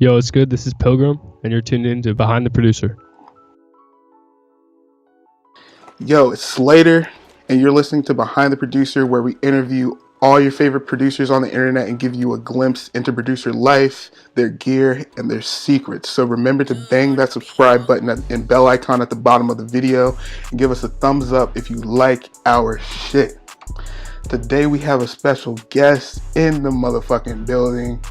Yo, it's good. This is Pilgrim, and you're tuned in to Behind the Producer. Yo, it's Slater, and you're listening to Behind the Producer, where we interview all your favorite producers on the internet and give you a glimpse into producer life, their gear, and their secrets. So remember to bang that subscribe button and bell icon at the bottom of the video, and give us a thumbs up if you like our shit. Today we have a special guest in the motherfucking building.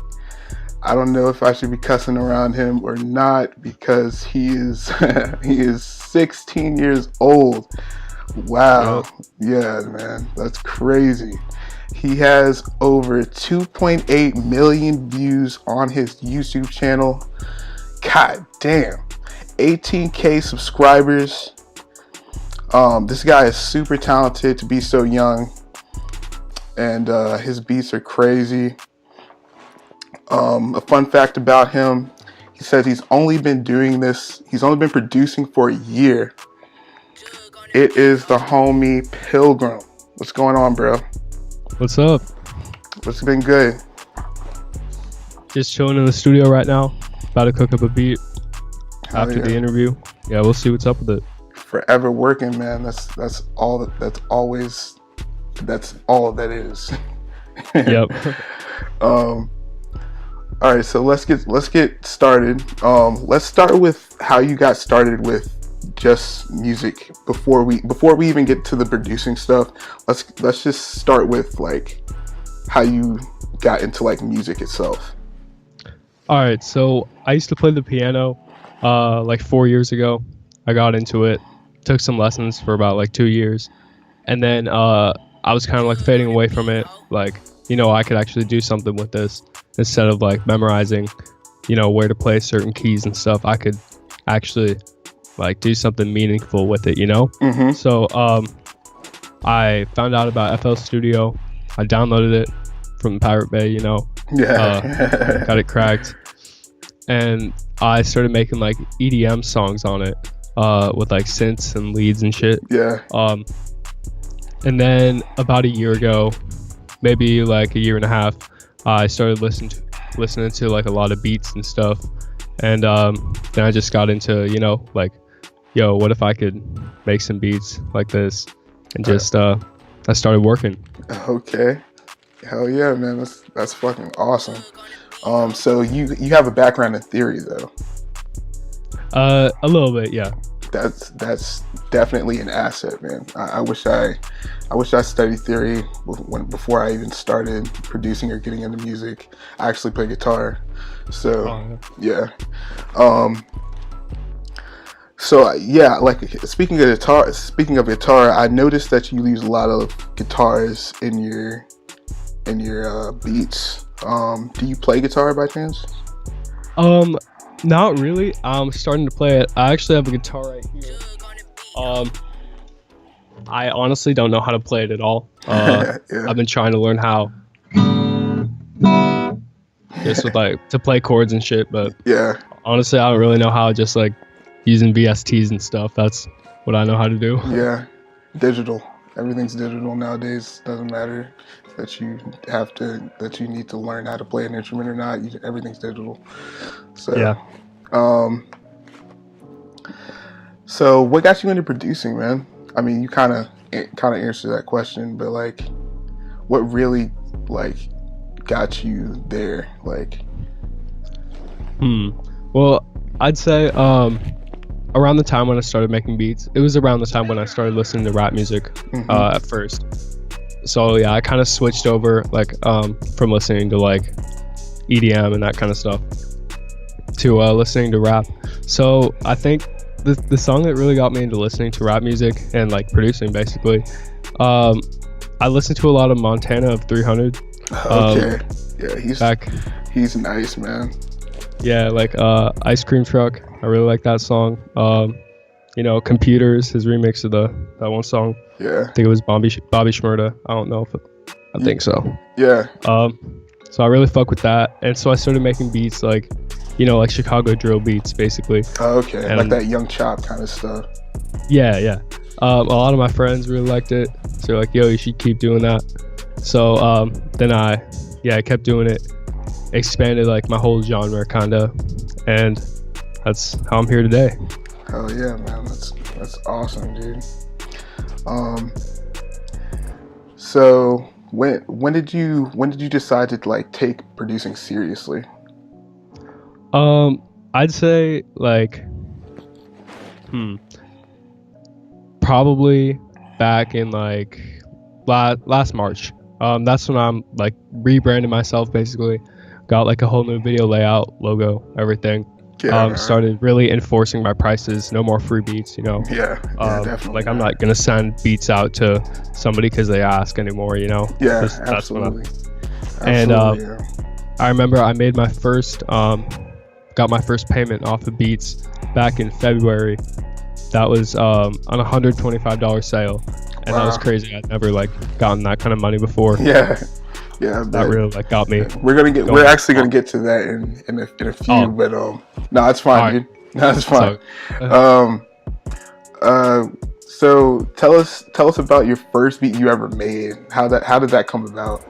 I don't know if I should be cussing around him or not because he is he is 16 years old. Wow. Yeah, man. That's crazy. He has over 2.8 million views on his YouTube channel. God damn. 18K subscribers. This guy is super talented to be so young. And his beats are crazy. A fun fact about him, he says he's only been producing for a year. It is the homie Pilgrim. What's going on, bro? What's up? What's been good? Just chilling in the studio right now. About to cook up a beat after the interview. Yeah, we'll see what's up with it. Forever working, man. That's all that is. Yep. All right, so let's get started. Let's start with how you got started with just music before we even get to the producing stuff. Let's just start with like how you got into like music itself. All right, so I used to play the piano like 4 years ago. I got into it, took some lessons for about like 2 years, and then I was kind of like fading away from it. Like, I could actually do something with this. Instead of like memorizing, where to play certain keys and stuff, I could actually like do something meaningful with it, Mm-hmm. So I found out about FL Studio. I downloaded it from Pirate Bay, Yeah. got it cracked. And I started making like EDM songs on it with like synths and leads and shit. Yeah. And then about a year ago, maybe like a year and a half, I started listening to like a lot of beats and stuff, and then I just got into like, what if I could make some beats like this, and just I started working. Okay, hell yeah, man, that's fucking awesome. So you have a background in theory though. A little bit, yeah. That's definitely an asset, man. I wish I studied theory before I even started producing or getting into music. I actually play guitar, so yeah. So yeah, like speaking of guitar, I noticed that you use a lot of guitars in your beats. Do you play guitar by chance? Not really. I'm starting to play it. I actually have a guitar right here. I honestly don't know how to play it at all. Yeah. I've been trying to learn how, just with like to play chords and shit. But yeah, honestly, I don't really know how. Just like using VSTs and stuff. That's what I know how to do. Yeah, digital. Everything's digital nowadays. Doesn't matter that you need to learn how to play an instrument or not. Everything's digital. So yeah. So what got you into producing, man? I mean, you kind of answered that question, but like, what really like got you there? Like, well, I'd say around the time when I started making beats, it was around the time when I started listening to rap music at first. So yeah, I kind of switched over like from listening to like EDM and that kind of stuff to listening to rap. So I think the song that really got me into listening to rap music and like producing basically, I listened to a lot of Montana of 300. Okay. Yeah, he's nice, man. Yeah, like Ice Cream Truck. I really like that song. Computers, his remix of that one song. Yeah. I think it was Bobby Shmurda. I don't know I think so. Yeah. So I really fuck with that, and so I started making beats like, like Chicago drill beats basically. Okay. And like that Young Chop kind of stuff. Yeah. A lot of my friends really liked it, so they're like, yo, you should keep doing that. So then I kept doing it, expanded like my whole genre kinda, and that's how I'm here today. Hell yeah, man. That's awesome, dude. So when did you decide to like take producing seriously? I'd say like probably back in like last March. That's when I'm like rebranding myself basically. Got like a whole new video layout, logo, everything. Yeah, started really enforcing my prices. No more free beats, you know. yeah, definitely. Like I'm not gonna send beats out to somebody because they ask anymore, you know. Yeah, That's absolutely. And yeah. I remember I made my first got my first payment off of beats back in February. That was on a $125 sale, and that was crazy. I'd never like gotten that kind of money before. Yeah, that really like got me. We're actually gonna get to that in a few, but no, it's fine, dude. No, it's fine. So tell us about your first beat you ever made. How did that come about?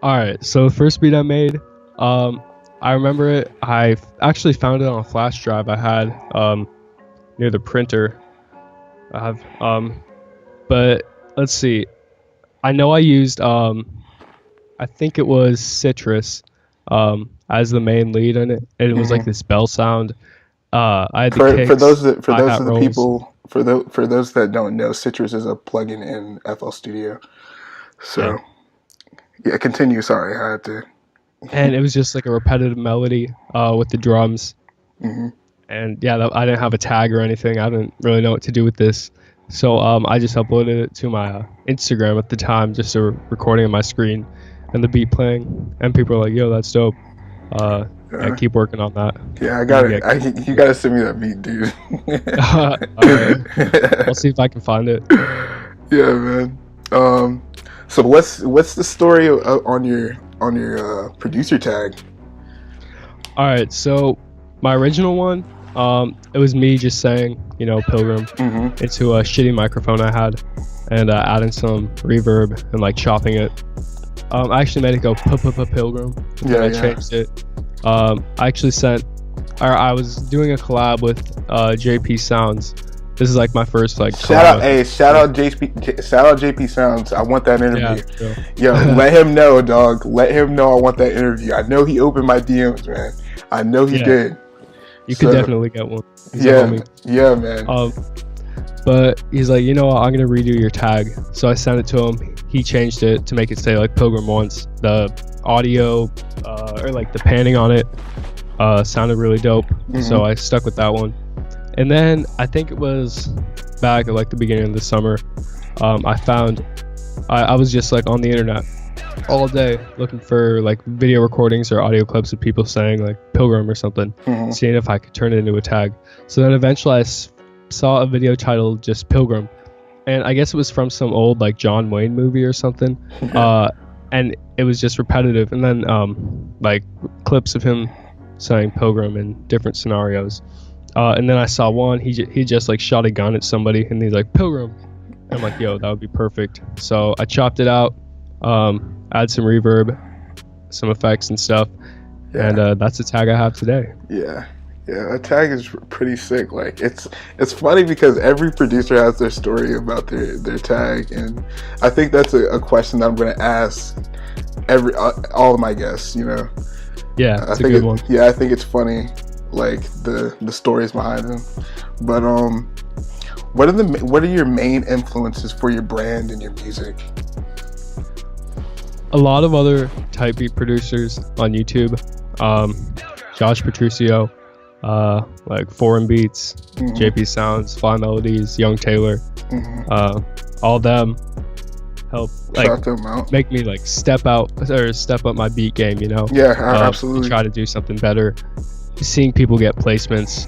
All right, so the first beat I made, I remember it. I actually found it on a flash drive I had near the printer. I have, but let's see. I know I used I think it was Citrus as the main lead in it. And it was like this bell sound. I had the kicks, for those of the rolls. people for those that don't know, Citrus is a plugin in FL Studio. So yeah, continue. Sorry, I had to. And it was just like a repetitive melody with the drums. And yeah, I didn't have a tag or anything. I didn't really know what to do with this. So I just uploaded it to my Instagram at the time, just a recording of my screen and the beat playing. And people were like, yo, that's dope. I keep working on that. Yeah, I got it. You got to send me that beat, dude. Right. I'll see if I can find it. Yeah, man. So what's the story on your producer tag? All right, so my original one, it was me just saying, you know, Pilgrim into a shitty microphone I had, and adding some reverb and like chopping it. I actually made it go Pilgrim. Yeah, I changed it. I actually I was doing a collab with JP Sounds. This is like my first like shout out JP Sounds. I want that interview. Yeah, Yo, let him know, dog. Let him know I want that interview. I know he opened my DMs, man. I know he did. You could definitely get one. He's yeah, man. But he's like, you know what, I'm gonna redo your tag. So I sent it to him. He changed it to make it say like Pilgrim once. The audio or like the panning on it sounded really dope. So I stuck with that one. And then I think it was back at like the beginning of the summer, I was just like on the internet all day looking for like video recordings or audio clips of people saying like Pilgrim or something, seeing if I could turn it into a tag. So then eventually I saw a video titled just Pilgrim, and I guess it was from some old like John Wayne movie or something. And it was just repetitive, and then like clips of him saying Pilgrim in different scenarios. And then I saw one, he just like shot a gun at somebody and he's like Pilgrim, and I'm like, yo, that would be perfect. So I chopped it out, add some reverb, some effects and stuff, and that's the tag I have today. Yeah, that tag is pretty sick. Like it's funny because every producer has their story about their tag, and I think that's a question that I'm going to ask all of my guests, you know. Yeah, it's a good one. Yeah, I think it's funny, like the stories behind them. But what are your main influences for your brand and your music? A lot of other type beat producers on YouTube, Josh Petruccio, like Foreign Beats, JP Sounds, Fly Melodies, Young Taylor, all them help like make me like step up my beat game, you know. Yeah, absolutely. Try to do something better. Seeing people get placements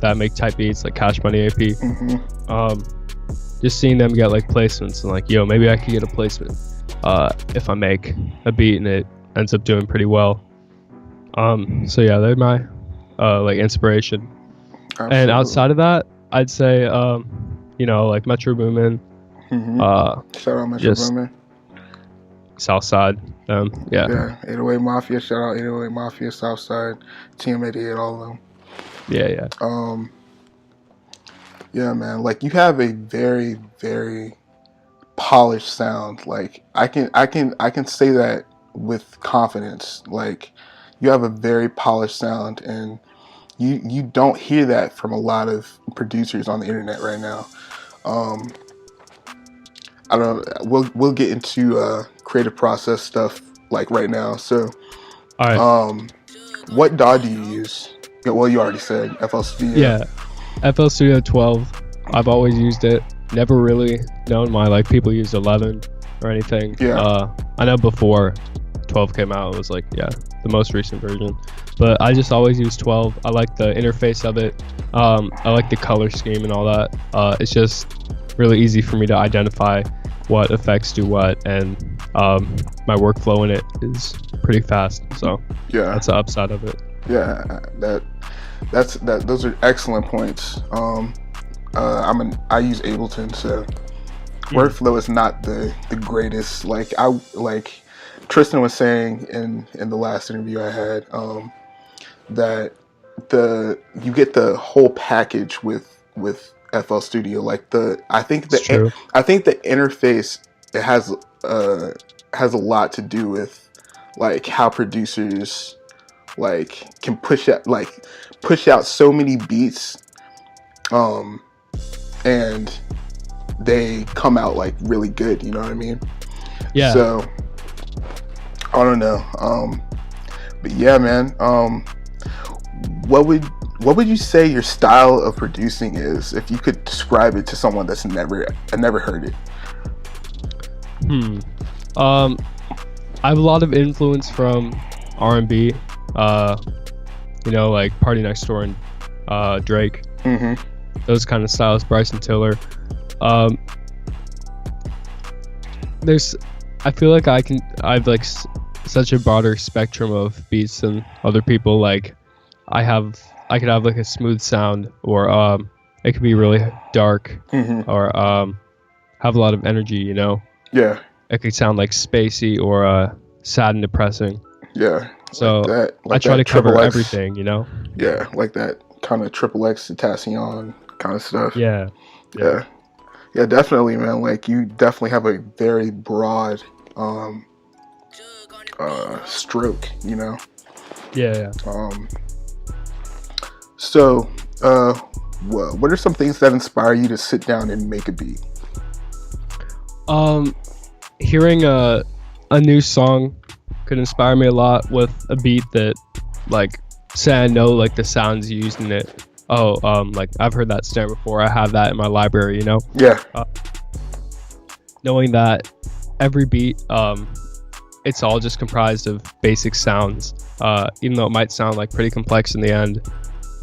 that make type beats like Cash Money AP, just seeing them get like placements and like, yo, maybe I could get a placement if I make a beat and it ends up doing pretty well. So yeah, they're my like inspiration. Absolutely. And outside of that, I'd say you know, like Metro Boomin. Shout out Metro Boomin. Southside. Yeah. Yeah, 808 Mafia. Shout out 808 Mafia, Southside, TM88, all of them. Yeah. Yeah, man. Like, you have a very, very polished sound. Like, I can say that with confidence. Like, you have a very polished sound, and you don't hear that from a lot of producers on the internet right now. I don't. We'll get into creative process stuff like right now. So, All right. what DAW do you use? Yeah, well, you already said FL Studio. Yeah, FL Studio 12. I've always used it. Never really known why like people use 11 or anything. Yeah. I know before 12 came out, it was like the most recent version. But I just always use 12. I like the interface of it. I like the color scheme and all that. It's just really easy for me to identify what effects do what, and my workflow in it is pretty fast. So yeah, that's the upside of it. Yeah, those are excellent points. I use Ableton, so workflow is not the greatest. Like Tristan was saying in the last interview I had, that you get the whole package with FL Studio. Like I think the interface, it has a lot to do with like how producers like can push out so many beats, and they come out like really good. You know what I mean? Yeah. So I don't know. But yeah, man. What would you say your style of producing is if you could describe it to someone that's never heard it? I have a lot of influence from R&B, like Party Next Door and Drake. Mm-hmm. Those kind of styles, Bryson Tiller. I feel like I've like such a broader spectrum of beats than other people. Like I could have like a smooth sound, or it could be really dark, mm-hmm. or have a lot of energy, Yeah. It could sound like spacey or sad and depressing. Yeah. So like I try to cover everything, Yeah, like that kind of XXX Tentacion kind of stuff. Yeah, definitely, man. Like you definitely have a very broad stroke, Yeah. So what are some things that inspire you to sit down and make a beat? Hearing a new song could inspire me a lot, with a beat that, like, say I know like the sounds used in it. Like I've heard that snare before. I have that in my library, Yeah. Knowing that every beat, it's all just comprised of basic sounds. Even though it might sound like pretty complex in the end,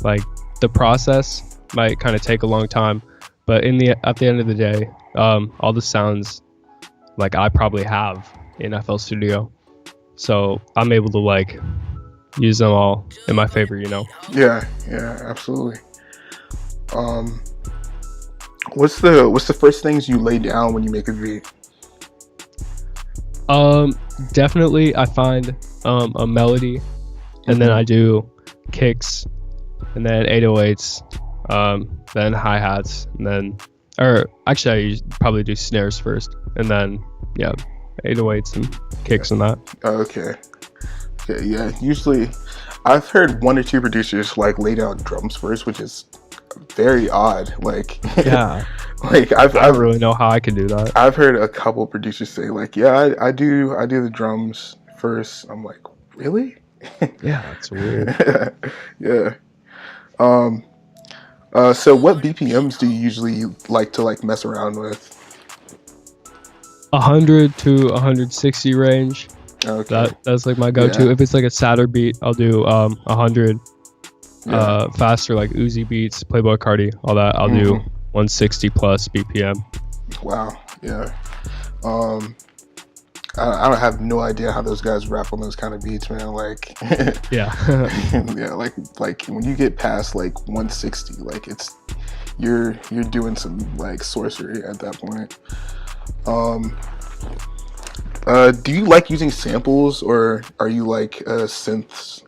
like the process might kind of take a long time, but at the end of the day, all the sounds like I probably have in FL Studio, so I'm able to like use them all in my favor, Yeah, absolutely. What's the first things you lay down when you make a beat? Definitely I find a melody, and then I do kicks, and then 808s, then hi-hats, and then, or actually I probably do snares first, and then 808s and kicks and that. Okay, yeah. Usually I've heard one or two producers like lay down drums first, which is very odd. Like, yeah, like I don't really know how I can do that. I've heard a couple producers say like, yeah, I do the drums first. I'm like, really? Yeah, that's weird. Yeah. So what BPMs do you usually like to like mess around with? 100 to 160 range. Okay. That's like my go-to. Yeah. If it's like a sadder beat, I'll do 100. Faster, like Uzi beats, Playboy Cardi, all that, I'll do 160 plus BPM. Wow. Yeah. I don't have no idea how those guys rap on those kind of beats, man. Like, yeah, yeah. Like when you get past like 160, like you're doing some like sorcery at that point. Do you like using samples, or are you like a synths,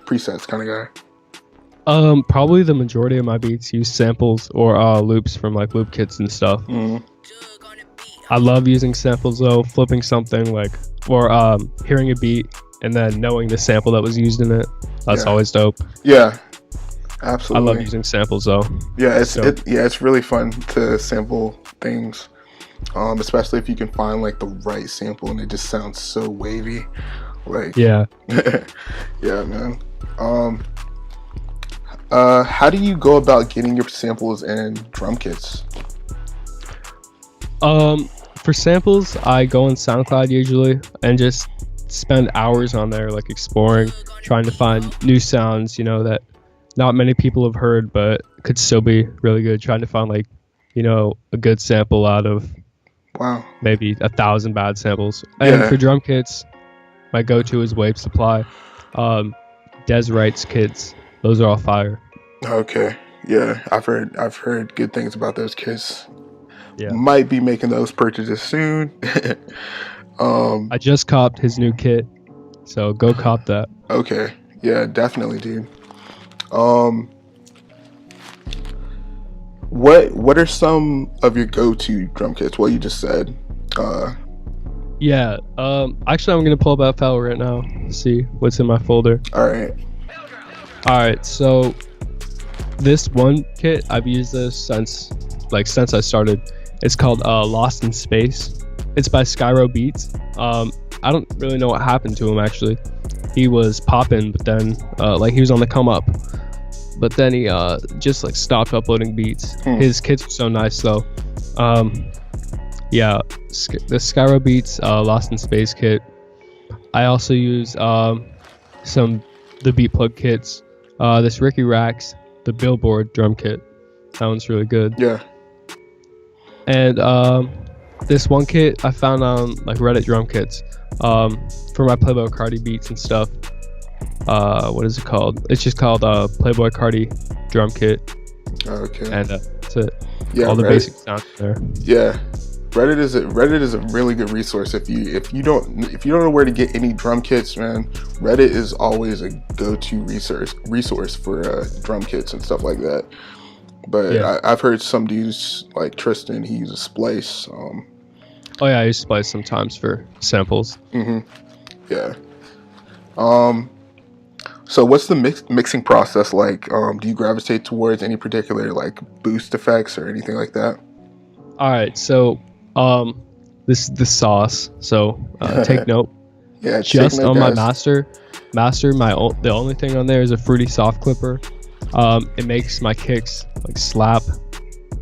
presets kind of guy? Probably the majority of my beats use samples or loops from like loop kits and stuff. Mm. I love using samples though, flipping something like, or hearing a beat and then knowing the sample that was used in it. That's always dope. Yeah, absolutely. I love using samples though. Yeah, it's really fun to sample things, especially if you can find like the right sample and it just sounds so wavy. Like Yeah. yeah, man. How do you go about getting your samples and drum kits? For samples, I go on SoundCloud usually and just spend hours on there, like exploring, trying to find new sounds, you know, that not many people have heard, but could still be really good. Trying to find like, you know, a good sample out of maybe 1,000 bad samples. And for drum kits, my go-to is Wave Supply. Desrite's kits, those are all fire. Okay, yeah, I've heard good things about those kits. Yeah, might be making those purchases soon. I just copped his new kit, so go cop that. Okay, yeah, definitely, dude. What are some of your go-to drum kits? Well, you just said. Yeah. Actually, I'm gonna pull up FL right now to see what's in my folder. All right. So this one kit, I've used this since I started. It's called Lost in Space. It's by Skyro Beats. I don't really know what happened to him actually. He was popping, but then he was on the come up. But then he just like stopped uploading beats. His kits were so nice though. Yeah, the Skyro Beats Lost in Space kit. I also use the Beat Plug kits. This Ricky Rax, the Billboard drum kit. That one's really good. Yeah. And this one kit I found on like Reddit drum kits for my Playboy Cardi beats and stuff. What is it called? It's just called Playboy Cardi drum kit. Okay. And that's it. Yeah, all the basic sounds there. Yeah. Reddit is a really good resource if you don't know where to get any drum kits, man. Reddit is always a go-to resource for drum kits and stuff like that. But I've heard some dudes like Tristan, he uses Splice. Oh yeah, I use Splice sometimes for samples. Yeah. So what's the mixing process like? Do you gravitate towards any particular like boost effects or anything like that? All right, so this is the sauce. So take note. Yeah, just on my master, the only thing on there is a Fruity Soft Clipper. It makes my kicks like slap.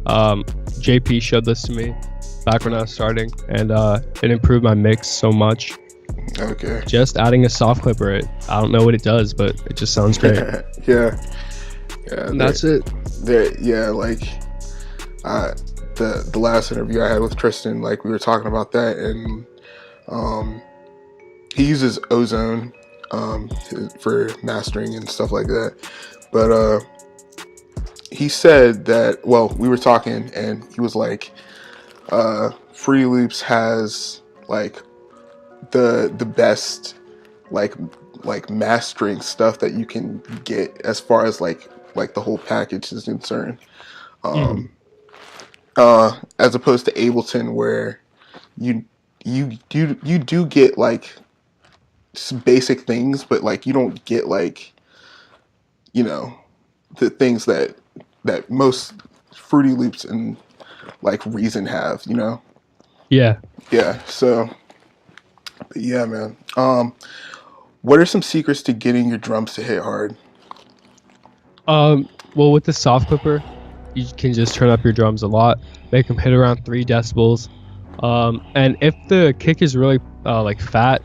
JP showed this to me back when I was starting, and it improved my mix so much. Okay. Just adding a soft clipper, I don't know what it does, but it just sounds great. Yeah. And that's it. Like the last interview I had with Tristan, like we were talking about that, and he uses Ozone for mastering and stuff like that. But he said that, well, we were talking and he was like, Fruity Loops has like the best like mastering stuff that you can get as far as like the whole package is concerned. As opposed to Ableton, where you do get like basic things, but like you don't get like, you know, the things that most Fruity Loops and like Reason have, you know. Yeah. So, but yeah, man. What are some secrets to getting your drums to hit hard? Well, with the soft clipper, you can just turn up your drums a lot, make them hit around 3 decibels. And if the kick is really like fat,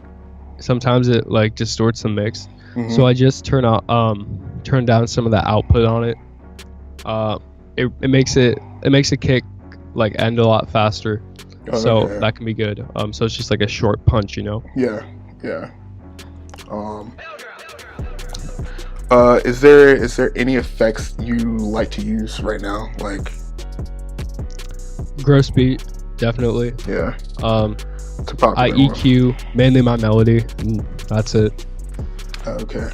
sometimes it like distorts the mix. So I just turn down some of the output on it. It makes a kick like end a lot faster. So that can be good. So it's just like a short punch, you know. Yeah. Is there any effects you like to use right now? Like gross beat, definitely. Yeah. To popular I EQ mainly my melody, and that's it. Okay.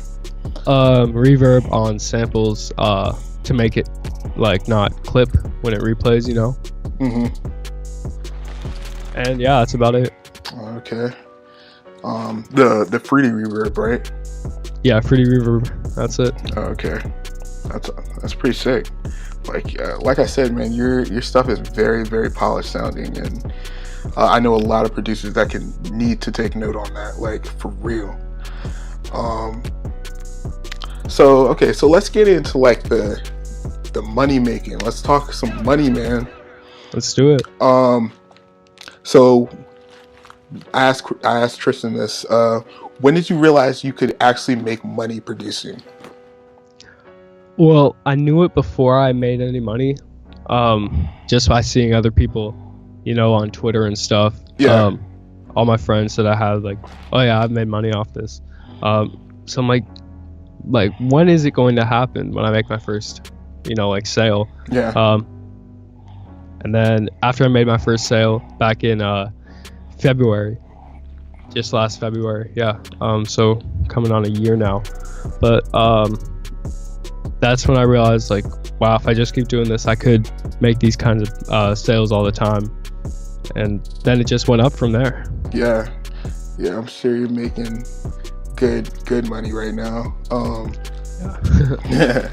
Reverb on samples to make it like not clip when it replays, you know. And yeah, that's about it. Okay. The fruity reverb, right? Yeah, fruity reverb. That's it. Okay. That's pretty sick. Like I said, man, your stuff is very, very polished sounding, and I know a lot of producers that can need to take note on that, like for real. So let's get into like the money making. Let's talk some money, man. Let's do it. So I asked Tristan this. When did you realize you could actually make money producing? Well, I knew it before I made any money, just by seeing other people, you know, on Twitter and stuff. Yeah. All my friends that I had, like, oh yeah, I've made money off this. So I'm like, when is it going to happen when I make my first, you know, like sale? Yeah. And then after I made my first sale back in February, just last February, yeah. So coming on a year now, but that's when I realized, like, wow, if I just keep doing this, I could make these kinds of sales all the time. And then it just went up from there. Yeah, I'm sure you're making good money right now. Yeah.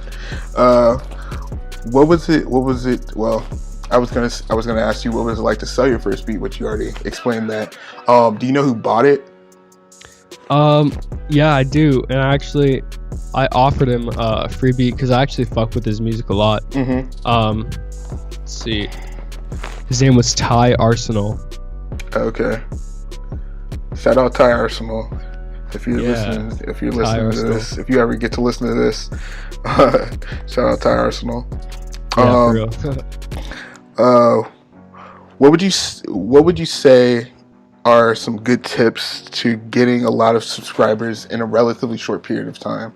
What was it? Well, I was gonna ask you what was it like to sell your first beat, which you already explained that. Do you know who bought it? Yeah, I do, and I offered him a free beat because I actually fuck with his music a lot. Let's see, his name was Ty Arsenal. Okay. Shout out Ty Arsenal. If you're listening to this, if you ever get to listen to this, shout out Ty Arsenal. Yeah, for real. What would you say are some good tips to getting a lot of subscribers in a relatively short period of time?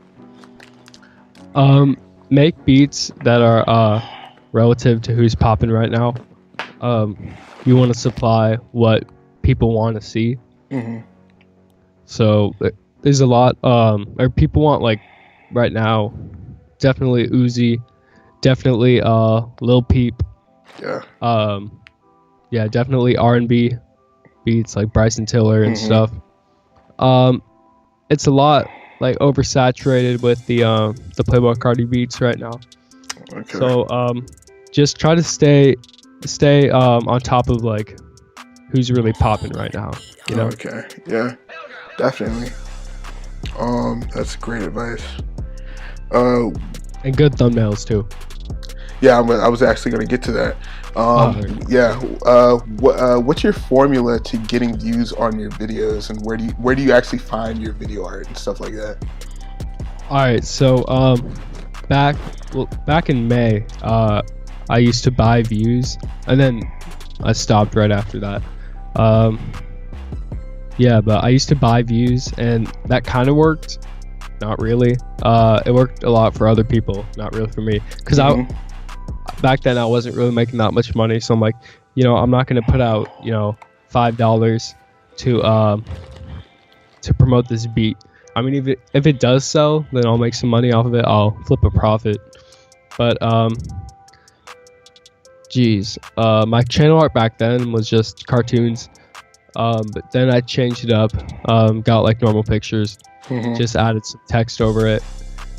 Make beats that are relative to who's popping right now. You want to supply what people want to see. So there's a lot, or people want, like, right now, definitely Uzi, definitely Lil Peep. Yeah, definitely R&B beats like Bryson Tiller and stuff. It's a lot like oversaturated with the Playboy Cardi beats right now. Okay. So just try to stay on top of like who's really popping right now, you know? Okay. Yeah, definitely. That's great advice. And good thumbnails too. Yeah, I was actually going to get to that. What's your formula to getting views on your videos, and where do you actually find your video art and stuff like that? All right, so back in May, I used to buy views, and then I stopped right after that. But I used to buy views, and that kind of worked. Not really. It worked a lot for other people, not really for me, because back then I wasn't really making that much money. So I'm like, you know, I'm not gonna put out, you know, $5 to promote this beat. I mean, if it does sell, then I'll make some money off of it. I'll flip a profit. But my channel art back then was just cartoons. But then I changed it up. Got like normal pictures. Just added some text over it.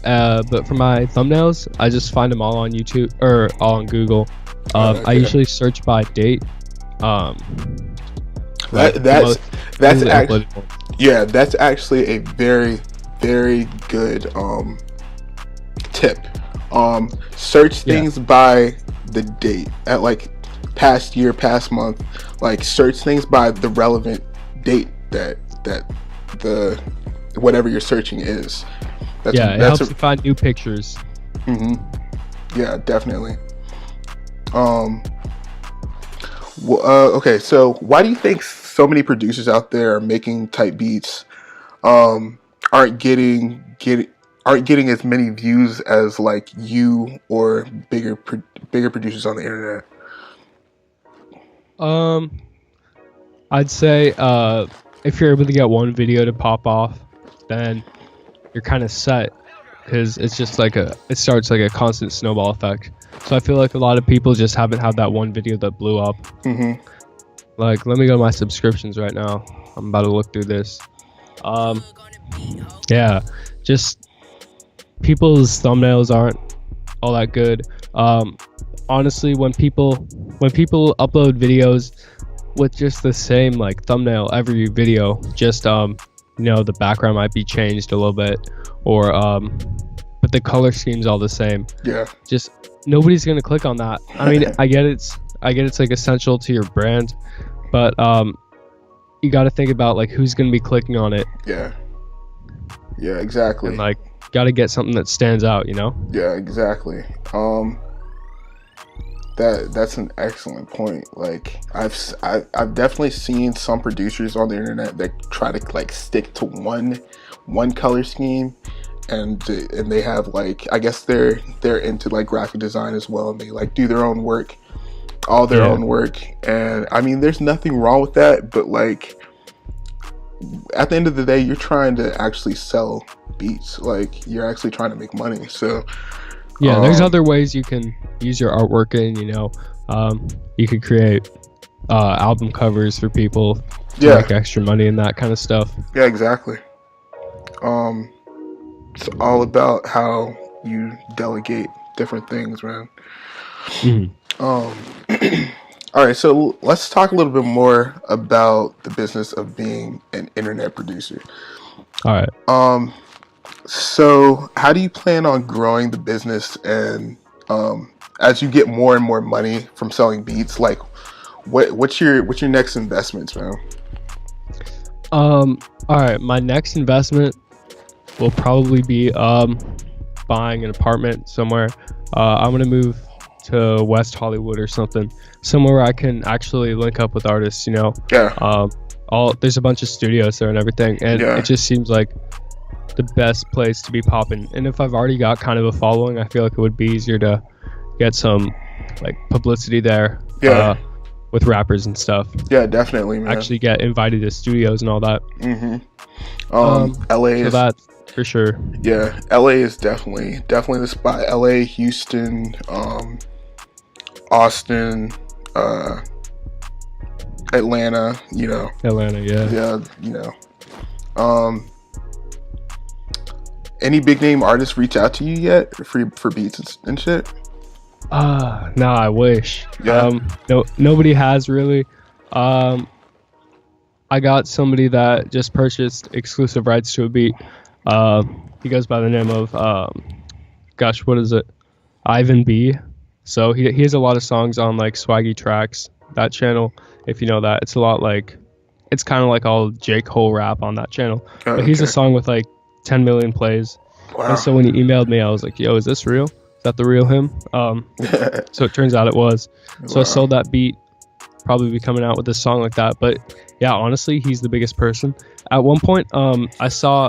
But for my thumbnails, I just find them all on YouTube or all on Google. I usually search by date. That's actually a very, very good tip. Search things by the date, at like past year, past month. Like search things by the relevant date that the whatever you're searching is. It helps you find new pictures. Yeah, definitely. Okay, so why do you think so many producers out there are making type beats aren't getting as many views as like you or bigger producers on the internet? I'd say if you're able to get one video to pop off, then you're kind of set, because it's just like it starts like a constant snowball effect. So I feel like a lot of people just haven't had that one video that blew up. Like, let me go to my subscriptions right now. I'm about to look through this. Yeah, just people's thumbnails aren't all that good. Honestly, when people upload videos with just the same like thumbnail every video, just you know, the background might be changed a little bit, or but the color scheme's all the same. Yeah. Just nobody's gonna click on that. I mean, I get it's like essential to your brand, but you got to think about like who's gonna be clicking on it. Yeah. Yeah, exactly. And like, got to get something that stands out, you know? Yeah, exactly. That's an excellent point. Like, I've definitely seen some producers on the internet that try to like stick to one color scheme, and they have like, I guess they're into like graphic design as well, and they like do their own work, all their own work. And I mean, there's nothing wrong with that, but like, at the end of the day, you're trying to actually sell beats. Like, you're actually trying to make money. So yeah, there's other ways you can use your artwork in, you know. You could create album covers for people to make extra money and that kind of stuff. Yeah, exactly. It's all about how you delegate different things, man. All right, so let's talk a little bit more about the business of being an internet producer. All right. So how do you plan on growing the business, and as you get more and more money from selling beats, like what's your next investments, man? All right, my next investment will probably be buying an apartment somewhere. I'm gonna move to West Hollywood or something, somewhere where I can actually link up with artists, you know. Yeah. There's a bunch of studios there and everything, and it just seems like the best place to be popping. And if I've already got kind of a following, I feel like it would be easier to get some like publicity there. With rappers and stuff. Yeah, definitely, man. Actually get invited to studios and all that. LA is, so that for sure. Yeah, LA is definitely the spot. LA, Houston, Austin, Atlanta, you know. Yeah, you know. Any big name artists reach out to you yet for beats and shit? No, I wish. Yeah. No, nobody has really. I got somebody that just purchased exclusive rights to a beat. He goes by the name of gosh, what is it? Ivan B. So he has a lot of songs on like Swaggy Tracks, that channel. If you know that, it's a lot like, it's kind of like all J. Cole rap on that channel. But he's a song with like 10 million plays. Wow. And so when he emailed me, I was like, yo, is this real? Is that the real him? So it turns out it was. So I sold that beat, probably be coming out with a song like that. But yeah, honestly, he's the biggest person. At one point, I saw,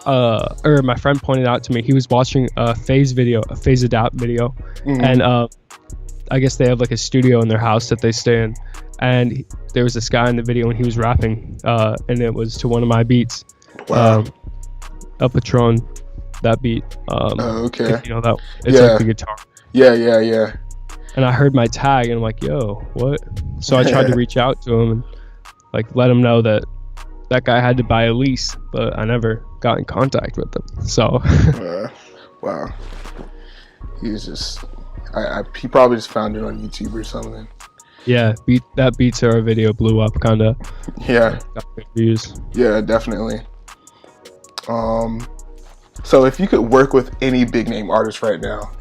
or my friend pointed out to me, he was watching a Phase Adapt video. And I guess they have like a studio in their house that they stay in. And there was this guy in the video and he was rapping, and it was to one of my beats. Wow. El Patron, that beat. Okay. If you know that, it's like the guitar. Yeah. And I heard my tag and I'm like, yo, what? So I tried to reach out to him and like let him know that guy had to buy a lease, but I never got in contact with him. So wow. He's just he probably just found it on YouTube or something. Yeah, that Beats Era video blew up kind of. Yeah. Got good views. Yeah, definitely. So if you could work with any big name artist right now,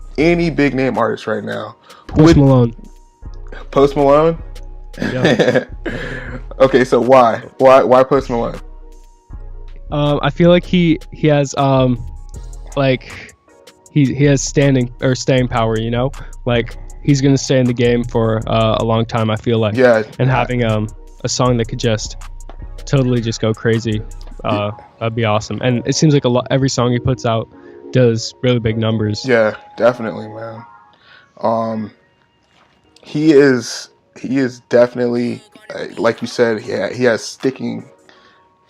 Post Malone. Post Malone? Yeah. Okay, so why Post Malone? I feel like he has like he has staying power, you know? Like he's gonna stay in the game for a long time, I feel like. Yeah. And having a song that could just totally just go crazy, that'd be awesome. And it seems like every song he puts out does really big numbers. Yeah, definitely, man. He is he is definitely, like you said, he has sticking,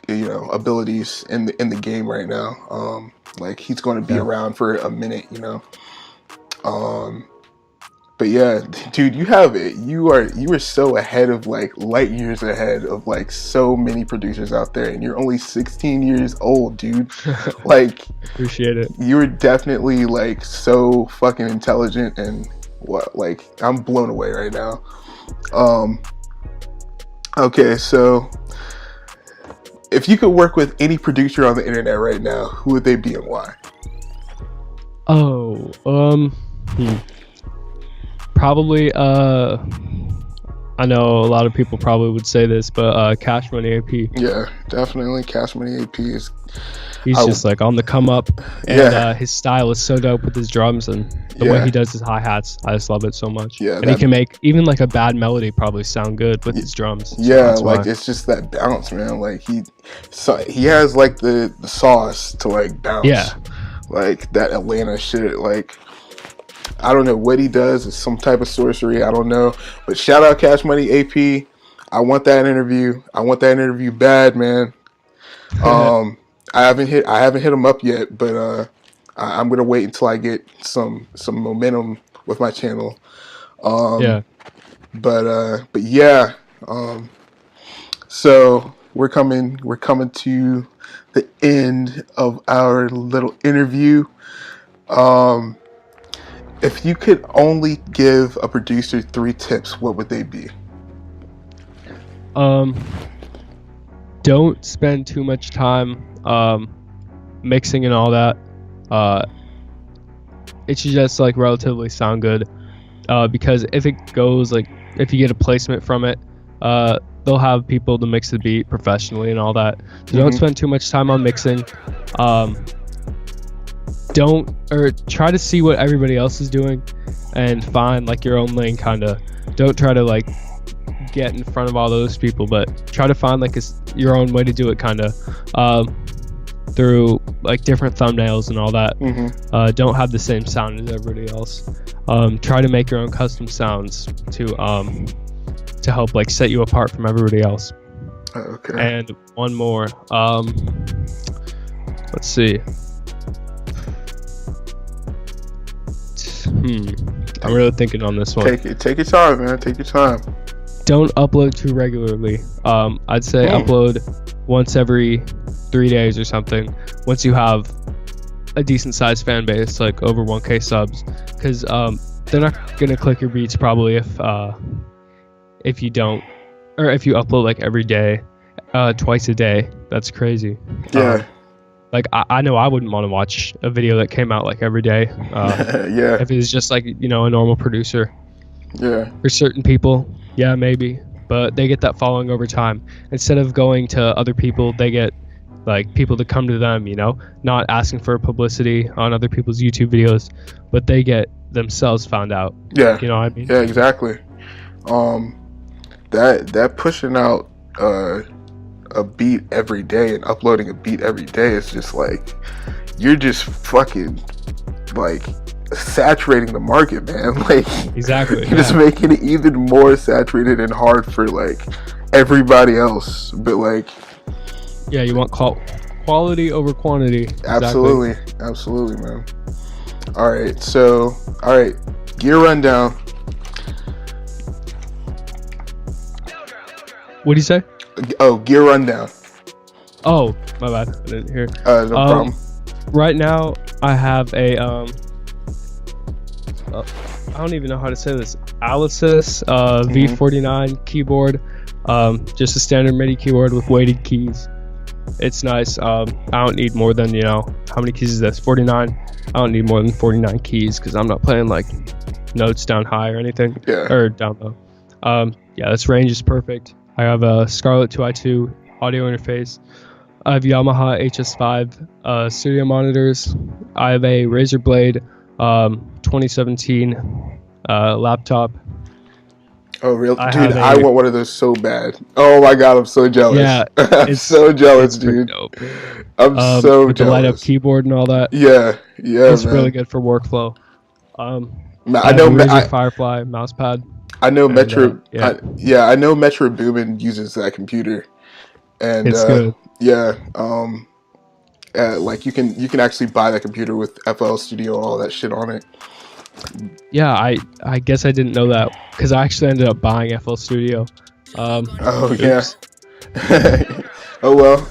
abilities in the game right now. Like he's going to be around for a minute, But yeah, dude, you are so ahead of like light years ahead of like so many producers out there, and you're only 16 years old, dude. Like, appreciate it. You're definitely like so fucking intelligent, and like I'm blown away right now. Okay, so if you could work with any producer on the internet right now, who would they be and why? Oh, probably, I know a lot of people probably would say this, but Cash Money AP. Yeah, definitely. Cash Money AP is... He's just like on the come up, and his style is so dope with his drums and the way he does his hi-hats. I just love it so much. Yeah, and he can make even like a bad melody probably sound good with his drums. Yeah, so like it's just that bounce, man. Like he has like the sauce to like bounce. Yeah, like that Atlanta shit. Like I don't know what he does. It's some type of sorcery. I don't know. But shout out Cash Money AP. I want that interview. I want that interview bad, man. I haven't hit him up yet, but I'm gonna wait until I get some momentum with my channel. But yeah. So we're coming to the end of our little interview. If you could only give a producer 3 tips, what would they be? Don't spend too much time mixing and all that. It should just like relatively sound good, because if it goes like, if you get a placement from it, they'll have people to mix the beat professionally and all that. So don't spend too much time on mixing. Try to see what everybody else is doing and find like your own lane, kind of. Don't try to like get in front of all those people, but try to find like your own way to do it, kind of, through like different thumbnails and all that. Don't have the same sound as everybody else. Try to make your own custom sounds to help like set you apart from everybody else. Okay. And one more. Let's see. I'm really thinking on this one. Take your time, man. Take your time. Don't upload too regularly. I'd say upload once every 3 days or something. Once you have a decent sized fan base, like over 1K subs, because they're not gonna click your beats probably if you don't, or if you upload like every day, twice a day. That's crazy. Yeah. Like I know I wouldn't want to watch a video that came out like every day. Yeah. If it was just like, a normal producer. Yeah. For certain people, yeah, maybe, but they get that following over time. Instead of going to other people, they get like people to come to them, not asking for publicity on other people's YouTube videos, but they get themselves found out. Yeah. You know what I mean? Yeah, exactly. That pushing out a beat every day and uploading a beat every day is just like, you're just fucking like saturating the market, man. Like, exactly. You're just making it even more saturated and hard for like everybody else. But like, yeah, you want quality over quantity. Absolutely. Exactly. Absolutely, man. All right, gear rundown. What do you say? Oh, gear rundown. Oh, my bad. I didn't hear. No problem. Right now, I have a I don't even know how to say this. Alesis V49 keyboard. Just a standard MIDI keyboard with weighted keys. It's nice. I don't need more than, how many keys is this? 49. I don't need more than 49 keys because I'm not playing like notes down high or anything. Yeah. Or down low. Yeah, this range is perfect. I have a Scarlett 2i2 audio interface. I have Yamaha HS5 studio monitors. I have a Razer Blade 2017 laptop. Oh, really? Dude, I want one of those so bad. Oh my god, I'm so jealous. Yeah, I'm so jealous, dude. Dope. I'm so with jealous. The light up keyboard and all that. Yeah, it's man. really good for workflow. I know Razer Firefly mousepad. I know And I, yeah, I know Metro Boomin uses that computer, and it's good. yeah, like you can actually buy that computer with FL Studio, all that shit on it. Yeah, I guess I didn't know that because I actually ended up buying FL Studio. Oh yeah. Oops. Oh well.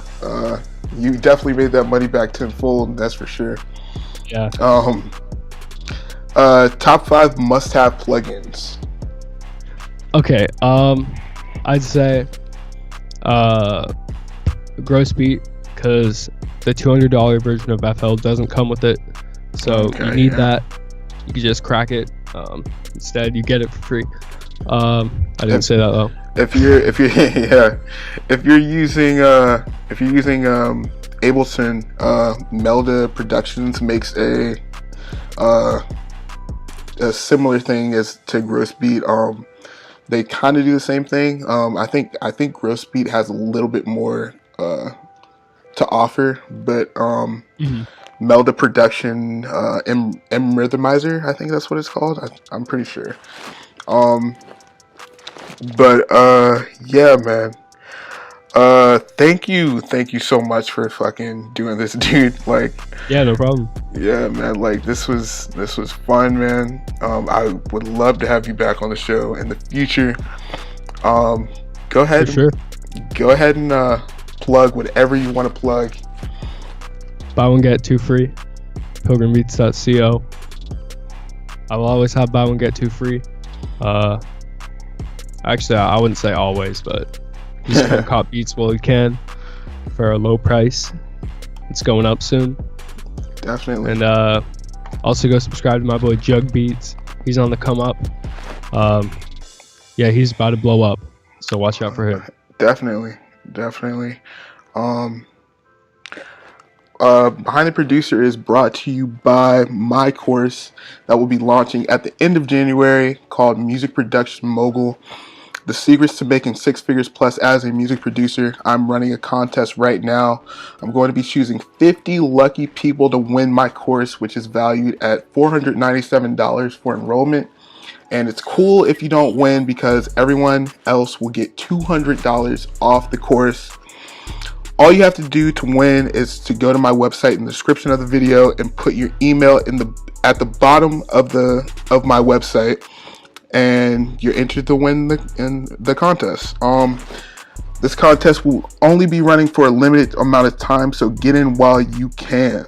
You definitely made that money back tenfold. That's for sure. Yeah. Um. Top 5 must-have plugins. Okay. I'd say Gross Beat, because the $200 version of FL doesn't come with it, so Okay, you need yeah. that. You can just crack it. Instead, you get it for free. I didn't say that though. If you're yeah, if you're using Ableton, Melda Productions makes a similar thing as to Gross Beat. They kind of do the same thing. I think Gross Beat has a little bit more to offer, but Melda Production, M Rhythmizer, I think that's what it's called. I'm pretty sure. But yeah, man. Thank you so much for fucking doing this, dude. Like, Yeah, no problem. yeah, man. Like, this was fun, man. I would love to have you back on the show in the future. Go ahead, For sure. go ahead and plug whatever you want to plug. Buy one get two free. Pilgrimbeats.co. I will always have buy one get two free. Actually, I wouldn't say always, but just come cop beats while you can for a low price. It's going up soon. Definitely. And also go subscribe to my boy Jug Beats. He's on the come up. Yeah, he's about to blow up, so watch out for him. Definitely. Behind the Producer is brought to you by my course that will be launching at the end of January, called Music Production Mogul: The Secrets to Making 6 Figures Plus as a Music Producer. I'm running a contest right now. I'm going to be choosing 50 lucky people to win my course, which is valued at $497 for enrollment. And it's cool if you don't win, because everyone else will get $200 off the course. All you have to do to win is to go to my website in the description of the video and put your email at the bottom of my website, and you're entered to win the contest. This contest will only be running for a limited amount of time, so get in while you can.